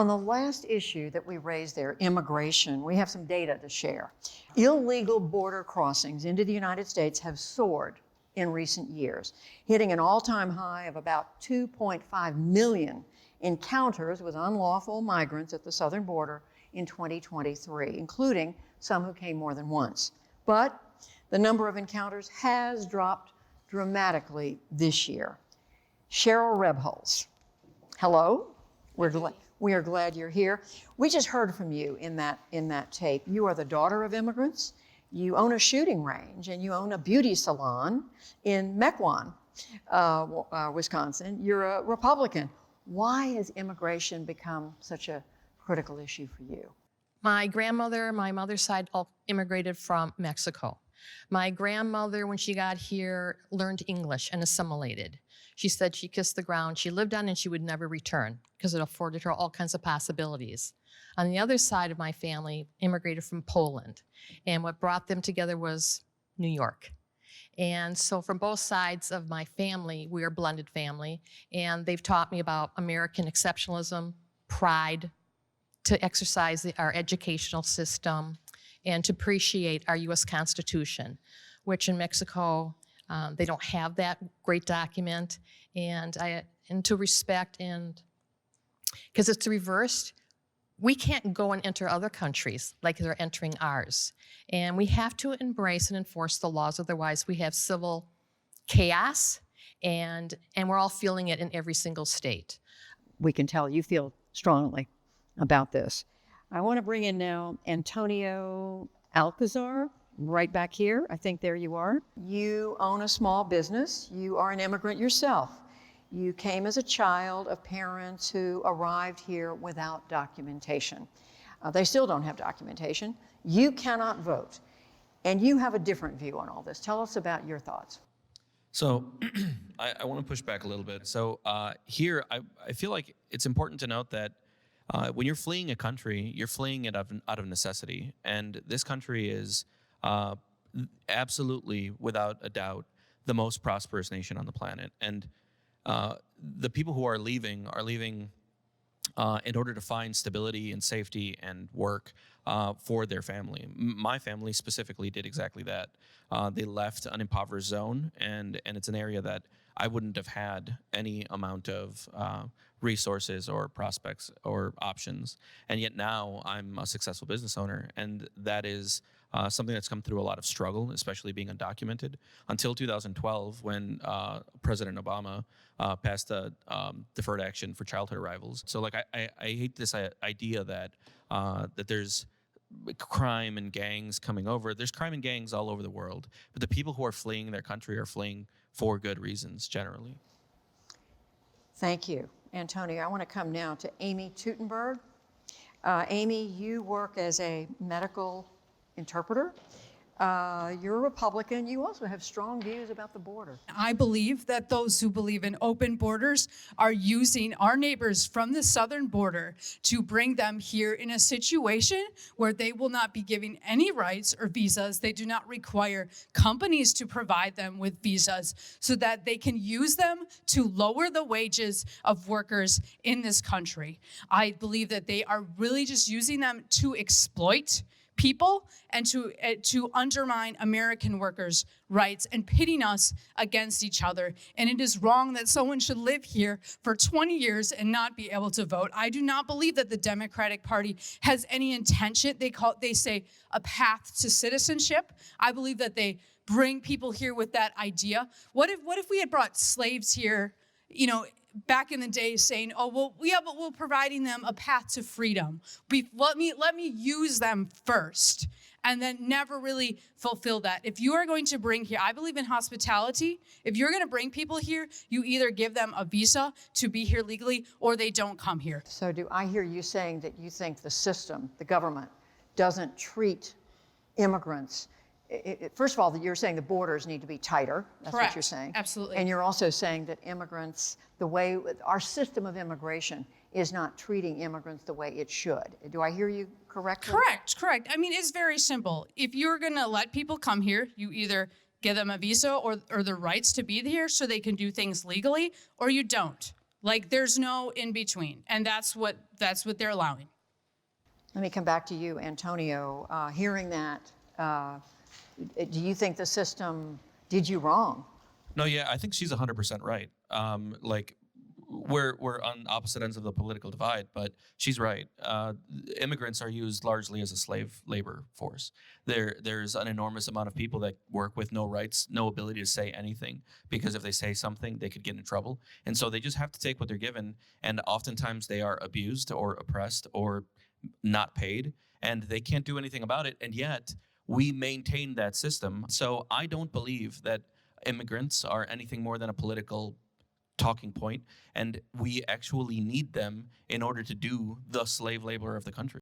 On the last issue that we raised there, immigration, we have some data to share. Illegal border crossings into the United States have soared in recent years, hitting an all-time high of about 2.5 million encounters with unlawful migrants at the southern border in 2023, including some who came more than once. But the number of encounters has dropped dramatically this year. Cheryl Rebholz, hello. We are glad you're here. We just heard from you in that tape. You are the daughter of immigrants. You own a shooting range and you own a beauty salon in Mequon, Wisconsin. You're a Republican. Why has immigration become such a critical issue for you? My grandmother, my mother's side, all immigrated from Mexico. My grandmother, when she got here, learned English and assimilated. She said she kissed the ground she lived on and she would never return because it afforded her all kinds of possibilities. On the other side of my family, immigrated from Poland. And what brought them together was New York. And so from both sides of my family, we are a blended family. And they've taught me about American exceptionalism, pride, to exercise our educational system, and to appreciate our U.S. Constitution, which in Mexico, they don't have that great document, and to respect, and because it's reversed, we can't go and enter other countries like they're entering ours. And we have to embrace and enforce the laws, otherwise we have civil chaos, and we're all feeling it in every single state. We can tell you feel strongly about this. I want to bring in now Antonio Alcazar, right back here. I think there you are. You own a small business. You are an immigrant yourself. You came as a child of parents who arrived here without documentation. They still don't have documentation. You cannot vote. And you have a different view on all this. Tell us about your thoughts. So I want to push back a little bit. So here, I feel like it's important to note that when you're fleeing a country, you're fleeing it out of necessity. And this country is absolutely, without a doubt, the most prosperous nation on the planet. And the people who are leaving in order to find stability and safety and work for their family. My family specifically did exactly that. They left an impoverished zone, and it's an area that I wouldn't have had any amount of resources or prospects or options. And yet now I'm a successful business owner, and that is something that's come through a lot of struggle, especially being undocumented, until 2012 when President Obama passed a deferred action for childhood arrivals. So like I hate this idea that that there's crime and gangs coming over. There's crime and gangs all over the world, but the people who are fleeing their country are fleeing for good reasons generally. Thank you, Antonio. I want to come now to Amy Teutenberg. Amy, you work as a medical interpreter. You're a Republican. You also have strong views about the border. I believe that those who believe in open borders are using our neighbors from the southern border to bring them here in a situation where they will not be giving any rights or visas. They do not require companies to provide them with visas so that they can use them to lower the wages of workers in this country. I believe that they are really just using them to exploit people and to undermine American workers' rights and pitting us against each other. And it is wrong that someone should live here for 20 years and not be able to vote. I do not believe that the Democratic Party has any intention. They say a path to citizenship. I believe that they bring people here with that idea. What if we had brought slaves here, back in the day, saying, oh, well, yeah, but we're providing them a path to freedom. Let me use them first, and then never really fulfill that. If you are going to bring here, I believe in hospitality. If you're going to bring people here, you either give them a visa to be here legally, or they don't come here. So do I hear you saying that you think the system, the government, doesn't treat immigrants? First of all, you're saying the borders need to be tighter. That's Correct. What you're saying. Absolutely. And you're also saying that immigrants, the way our system of immigration is not treating immigrants the way it should. Do I hear you correctly? Correct. I mean, it's very simple. If you're going to let people come here, you either give them a visa or the rights to be here so they can do things legally, or you don't. Like there's no in between, and that's what they're allowing. Let me come back to you, Antonio. Hearing that, do you think the system did you wrong? No, yeah, I think she's 100% right. Like, we're on opposite ends of the political divide, but she's right. Immigrants are used largely as a slave labor force. There's an enormous amount of people that work with no rights, no ability to say anything, because if they say something, they could get in trouble. And so they just have to take what they're given, and oftentimes they are abused or oppressed or not paid, and they can't do anything about it. And yet we maintain that system. So I don't believe that immigrants are anything more than a political talking point, and we actually need them in order to do the slave labor of the country.